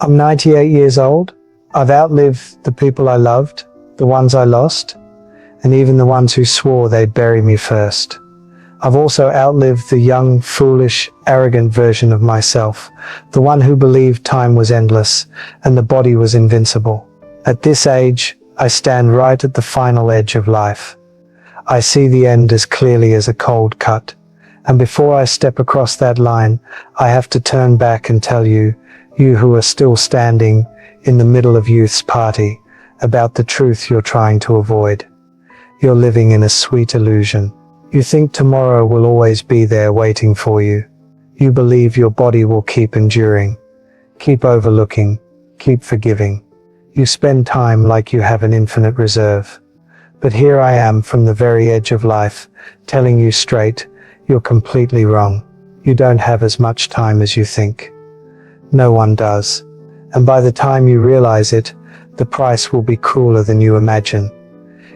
I'm 98 years old. I've outlived the people I loved, the ones I lost, and even the ones who swore they'd bury me first. I've also outlived the young, foolish, arrogant version of myself, the one who believed time was endless and the body was invincible. At this age, I stand right at the final edge of life. I see the end as clearly as a cold cut, and before I step across that line, I have to turn back and tell you, you who are still standing in the middle of youth's party, about the truth you're trying to avoid. You're living in a sweet illusion. You think tomorrow will always be there waiting for you. You believe your body will keep enduring, keep overlooking, keep forgiving. You spend time like you have an infinite reserve. But here I am from the very edge of life, telling you straight, you're completely wrong. You don't have as much time as you think. No one does. And by the time you realize it, the price will be crueler than you imagine.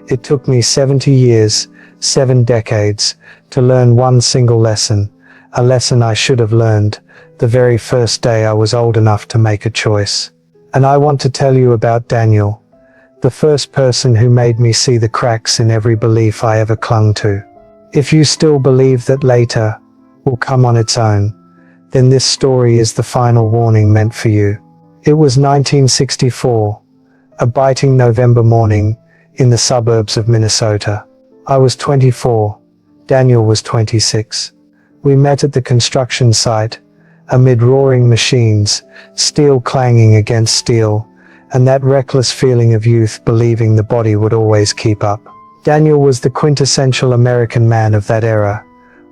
It took me 70 years, 7 decades, to learn one single lesson, a lesson I should have learned the very first day I was old enough to make a choice. And I want to tell you about Daniel, the first person who made me see the cracks in every belief I ever clung to. If you still believe that later will come on its own, then this story is the final warning meant for you. It was 1964, a biting November morning in the suburbs of Minnesota. I was 24, Daniel was 26. We met at the construction site, amid roaring machines, steel clanging against steel, and that reckless feeling of youth believing the body would always keep up. Daniel was the quintessential American man of that era,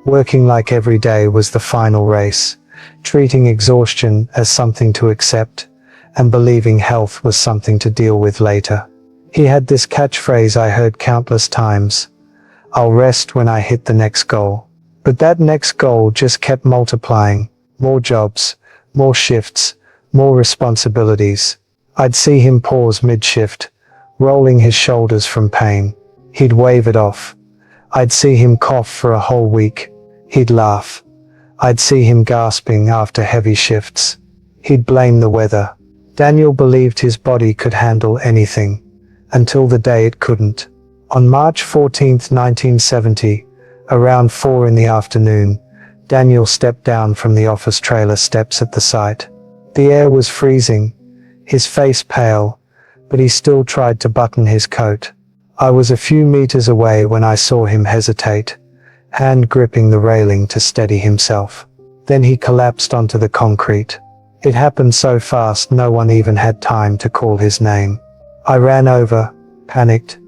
working like every day was the final race, treating exhaustion as something to accept, and believing health was something to deal with later. He had this catchphrase I heard countless times: "I'll rest when I hit the next goal." But that next goal just kept multiplying. More jobs, more shifts, more responsibilities. I'd see him pause mid-shift, rolling his shoulders from pain. He'd wave it off. I'd see him cough for a whole week. He'd laugh. I'd see him gasping after heavy shifts. He'd blame the weather. Daniel believed his body could handle anything, until the day it couldn't. On March 14, 1970, around 4 in the afternoon, Daniel stepped down from the office trailer steps at the site. The air was freezing, his face pale, but he still tried to button his coat. I was a few meters away when I saw him hesitate, hand gripping the railing to steady himself. Then he collapsed onto the concrete. It happened so fast no one even had time to call his name. I ran over, panicked,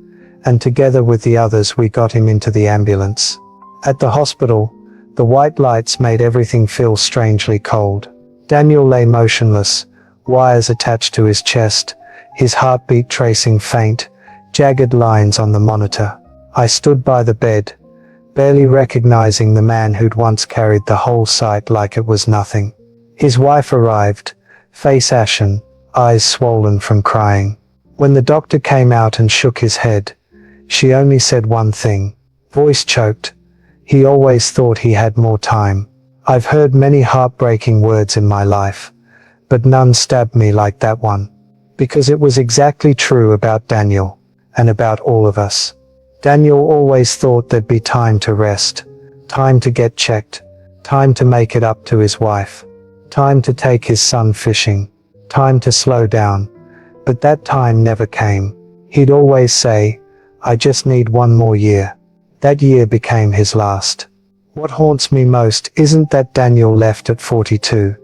and together with the others we got him into the ambulance. At the hospital, the white lights made everything feel strangely cold. Daniel lay motionless, wires attached to his chest, his heartbeat tracing faint, jagged lines on the monitor. I stood by the bed, barely recognizing the man who'd once carried the whole site like it was nothing. His wife arrived, face ashen, eyes swollen from crying. When the doctor came out and shook his head, she only said one thing, voice choked. He always thought he had more time. I've heard many heartbreaking words in my life, but none stabbed me like that one. Because it was exactly true about Daniel, and about all of us. Daniel always thought there'd be time to rest, time to get checked, time to make it up to his wife, time to take his son fishing, time to slow down. But that time never came. He'd always say, "I just need one more year." That year became his last. What haunts me most isn't that Daniel left at 42.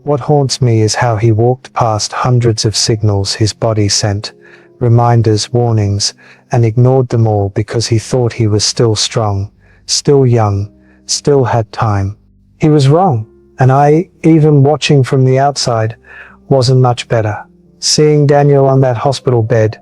What haunts me is how he walked past hundreds of signals his body sent, reminders, warnings, and ignored them all because he thought he was still strong, still young, still had time. He was wrong, and I, even watching from the outside, wasn't much better. Seeing Daniel on that hospital bed,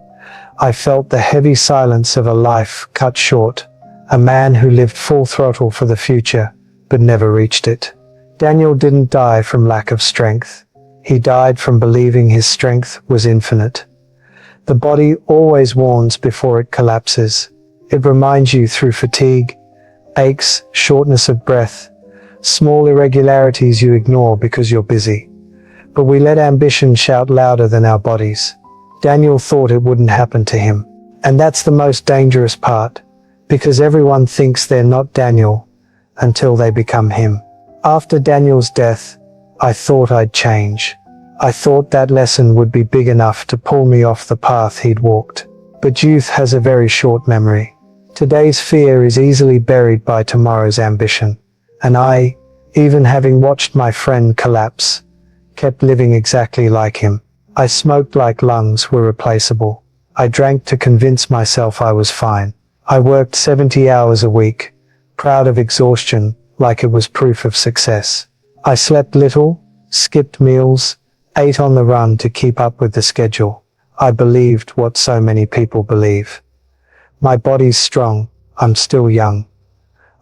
I felt the heavy silence of a life cut short, a man who lived full throttle for the future, but never reached it. Daniel didn't die from lack of strength. He died from believing his strength was infinite. The body always warns before it collapses. It reminds you through fatigue, aches, shortness of breath, small irregularities you ignore because you're busy. But we let ambition shout louder than our bodies. Daniel thought it wouldn't happen to him. And that's the most dangerous part, because everyone thinks they're not Daniel until they become him. After Daniel's death, I thought I'd change. I thought that lesson would be big enough to pull me off the path he'd walked. But youth has a very short memory. Today's fear is easily buried by tomorrow's ambition. And I, even having watched my friend collapse, kept living exactly like him. I smoked like lungs were replaceable. I drank to convince myself I was fine. I worked 70 hours a week, proud of exhaustion like it was proof of success. I slept little, skipped meals, ate on the run to keep up with the schedule. I believed what so many people believe. My body's strong, I'm still young.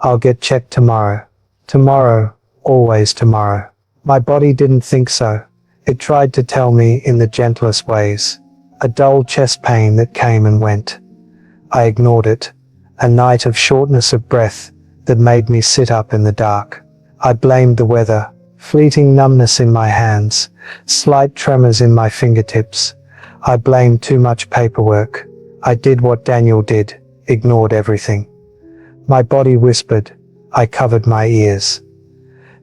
I'll get checked tomorrow. Tomorrow, always tomorrow. My body didn't think so. It tried to tell me in the gentlest ways. A dull chest pain that came and went. I ignored it. A night of shortness of breath that made me sit up in the dark. I blamed the weather, fleeting numbness in my hands, slight tremors in my fingertips. I blamed too much paperwork. I did what Daniel did, ignored everything. My body whispered. I covered my ears.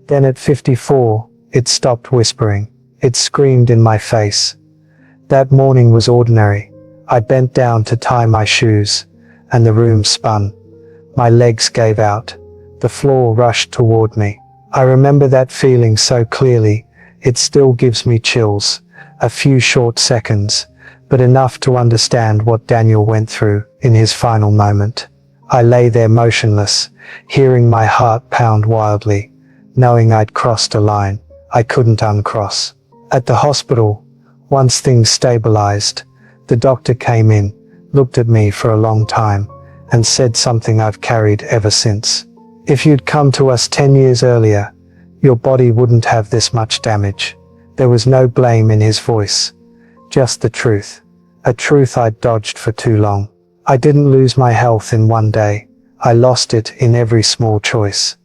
Then at 54, it stopped whispering. It screamed in my face. That morning was ordinary. I bent down to tie my shoes, and the room spun. My legs gave out. The floor rushed toward me. I remember that feeling so clearly, it still gives me chills. A few short seconds, but enough to understand what Daniel went through in his final moment. I lay there motionless, hearing my heart pound wildly, knowing I'd crossed a line I couldn't uncross. At the hospital, once things stabilized, the doctor came in, looked at me for a long time, and said something I've carried ever since. If you'd come to us 10 years earlier, your body wouldn't have this much damage. There was no blame in his voice, just the truth. A truth I'd dodged for too long. I didn't lose my health in one day. I lost it in every small choice.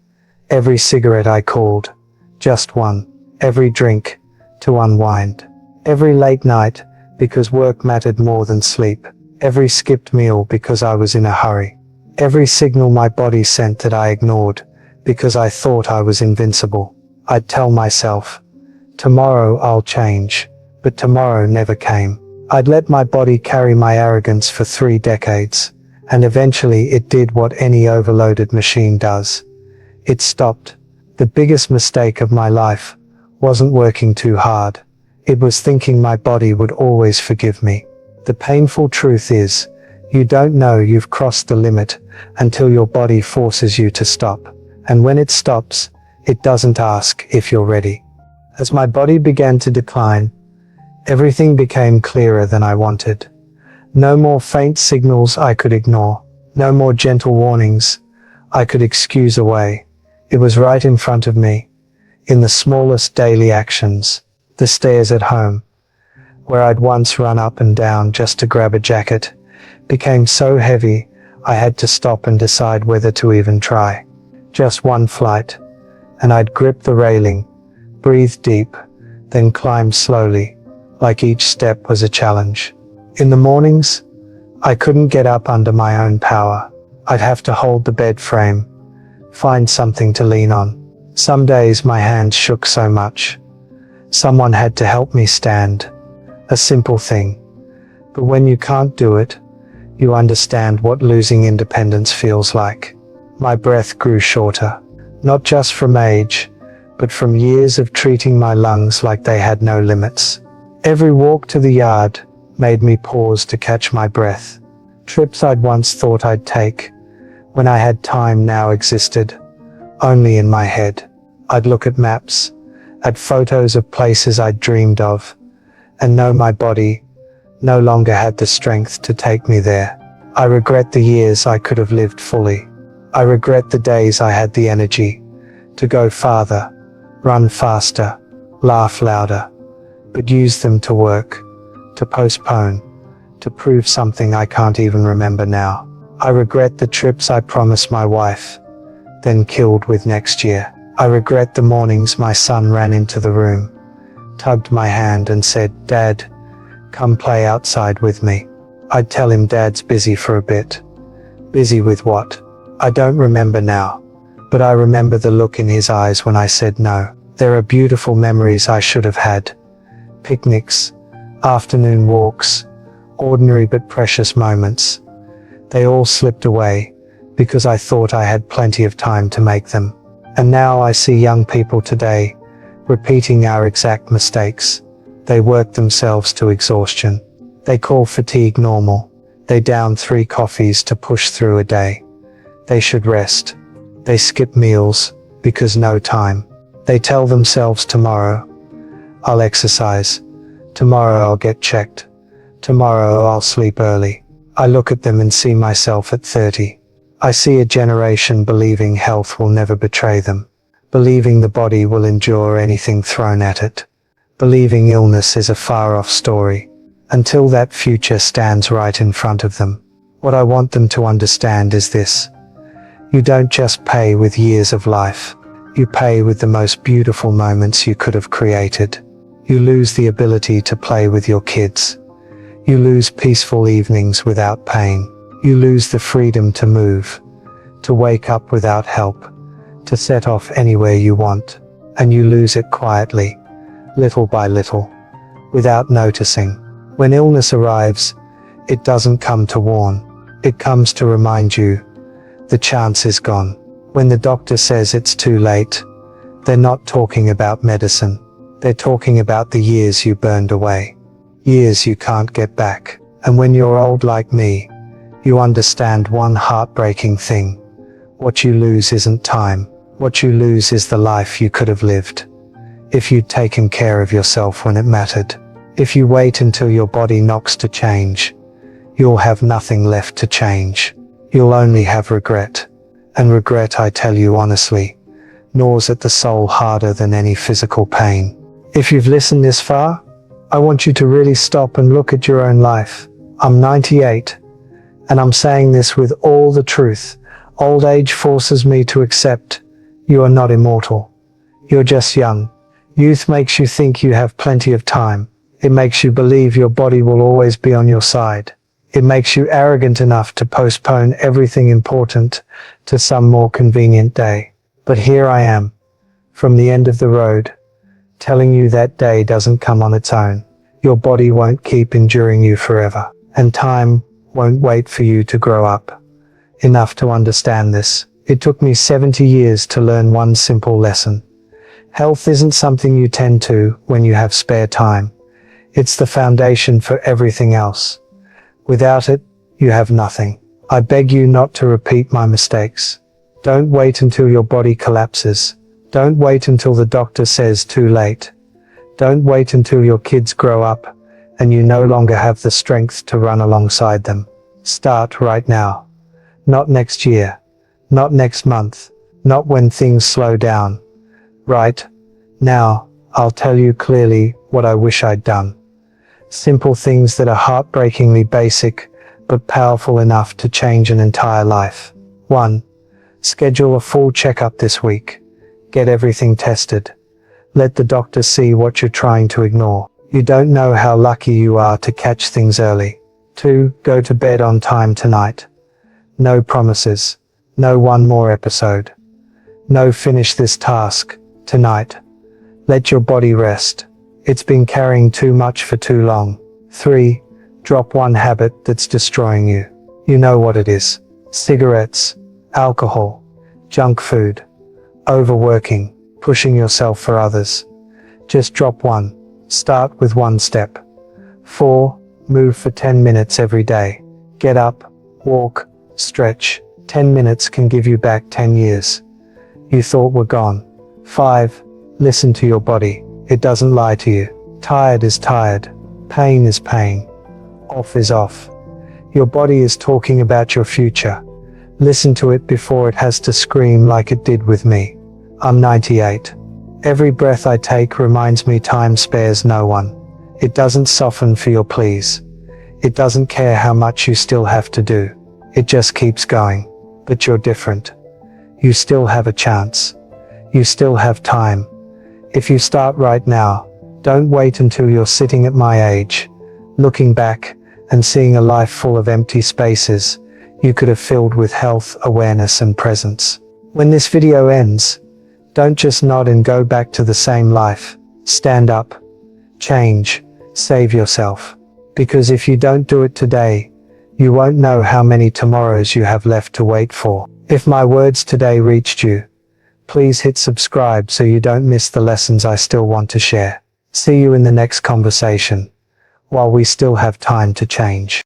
Every cigarette I called, just one. Every drink, to unwind. Every late night, because work mattered more than sleep. Every skipped meal because I was in a hurry. Every signal my body sent that I ignored, because I thought I was invincible. I'd tell myself, tomorrow I'll change, but tomorrow never came. I'd let my body carry my arrogance for 3 decades, and eventually it did what any overloaded machine does. It stopped. The biggest mistake of my life wasn't working too hard. It was thinking my body would always forgive me. The painful truth is, you don't know you've crossed the limit until your body forces you to stop. And when it stops, it doesn't ask if you're ready. As my body began to decline, everything became clearer than I wanted. No more faint signals I could ignore. No more gentle warnings I could excuse away. It was right in front of me, in the smallest daily actions. The stairs at home, where I'd once run up and down just to grab a jacket, became so heavy I had to stop and decide whether to even try. Just one flight, and I'd grip the railing, breathe deep, then climb slowly, like each step was a challenge. In the mornings, I couldn't get up under my own power. I'd have to hold the bed frame, find something to lean on. Some days my hands shook so much. Someone had to help me stand. A simple thing. But when you can't do it, you understand what losing independence feels like. My breath grew shorter, not just from age, but from years of treating my lungs like they had no limits. Every walk to the yard made me pause to catch my breath. Trips I'd once thought I'd take, when I had time now existed, only in my head. I'd look at maps, at photos of places I'd dreamed of, and know my body no longer had the strength to take me there. I regret the years I could have lived fully. I regret the days I had the energy to go farther, run faster, laugh louder, but use them to work, to postpone, to prove something I can't even remember now. I regret the trips I promised my wife, then killed with next year. I regret the mornings my son ran into the room, tugged my hand and said, "Dad, come play outside with me." I'd tell him Dad's busy for a bit. Busy with what? I don't remember now, but I remember the look in his eyes when I said no. There are beautiful memories I should have had. Picnics, afternoon walks, ordinary but precious moments. They all slipped away because I thought I had plenty of time to make them. And now I see young people today repeating our exact mistakes. They work themselves to exhaustion. They call fatigue normal. They down 3 coffees to push through a day. They should rest. They skip meals because no time. They tell themselves tomorrow I'll exercise. Tomorrow I'll get checked. Tomorrow I'll sleep early. I look at them and see myself at 30. I see a generation believing health will never betray them, believing the body will endure anything thrown at it, believing illness is a far-off story, until that future stands right in front of them. What I want them to understand is this: you don't just pay with years of life, you pay with the most beautiful moments you could have created. You lose the ability to play with your kids. You lose peaceful evenings without pain. You lose the freedom to move, to wake up without help, to set off anywhere you want, and you lose it quietly, little by little, without noticing. When illness arrives, it doesn't come to warn. It comes to remind you the chance is gone. When the doctor says it's too late, they're not talking about medicine. They're talking about the years you burned away, years you can't get back. And when you're old like me, you understand one heartbreaking thing. What you lose isn't time. What you lose is the life you could have lived if you'd taken care of yourself when it mattered. If you wait until your body knocks to change, you'll have nothing left to change. You'll only have regret. And regret, I tell you honestly, gnaws at the soul harder than any physical pain. If you've listened this far, I want you to really stop and look at your own life. I'm 98, and I'm saying this with all the truth. Old age forces me to accept you are not immortal. You're just young. Youth makes you think you have plenty of time. It makes you believe your body will always be on your side. It makes you arrogant enough to postpone everything important to some more convenient day. But here I am, from the end of the road, telling you that day doesn't come on its own. Your body won't keep enduring you forever, and time won't wait for you to grow up enough to understand this. It took me 70 years to learn one simple lesson. Health isn't something you tend to when you have spare time. It's the foundation for everything else. Without it, you have nothing. I beg you not to repeat my mistakes. Don't wait until your body collapses. Don't wait until the doctor says too late. Don't wait until your kids grow up and you no longer have the strength to run alongside them. Start right now. Not next year. Not next month. Not when things slow down. Right now, I'll tell you clearly what I wish I'd done. Simple things that are heartbreakingly basic, but powerful enough to change an entire life. 1. Schedule a full checkup this week. Get everything tested. Let the doctor see what you're trying to ignore. You don't know how lucky you are to catch things early. 2. Go to bed on time tonight. No promises. No one more episode. No finish this task tonight. Let your body rest. It's been carrying too much for too long. 3. Drop one habit that's destroying you. You know what it is. Cigarettes, alcohol, junk food, overworking, pushing yourself for others. Just drop one. Start with one step. 4. Move for 10 minutes every day. Get up, walk, stretch. 10 minutes can give you back 10 years you thought were gone. 5. Listen to your body. It doesn't lie to you. Tired is tired. Pain is pain. Off is off. Your body is talking about your future. Listen to it before it has to scream like it did with me. I'm 98. Every breath I take reminds me time spares no one. It doesn't soften for your pleas. It doesn't care how much you still have to do. It just keeps going. But you're different. You still have a chance. You still have time. If you start right now, Don't wait until you're sitting at my age, looking back and seeing a life full of empty spaces you could have filled with health, awareness and presence. When this video ends, don't just nod and go back to the same life. Stand up, change, save yourself. Because if you don't do it today, you won't know how many tomorrows you have left to wait for. If my words today reached you, please hit subscribe so you don't miss the lessons I still want to share. See you in the next conversation, while we still have time to change.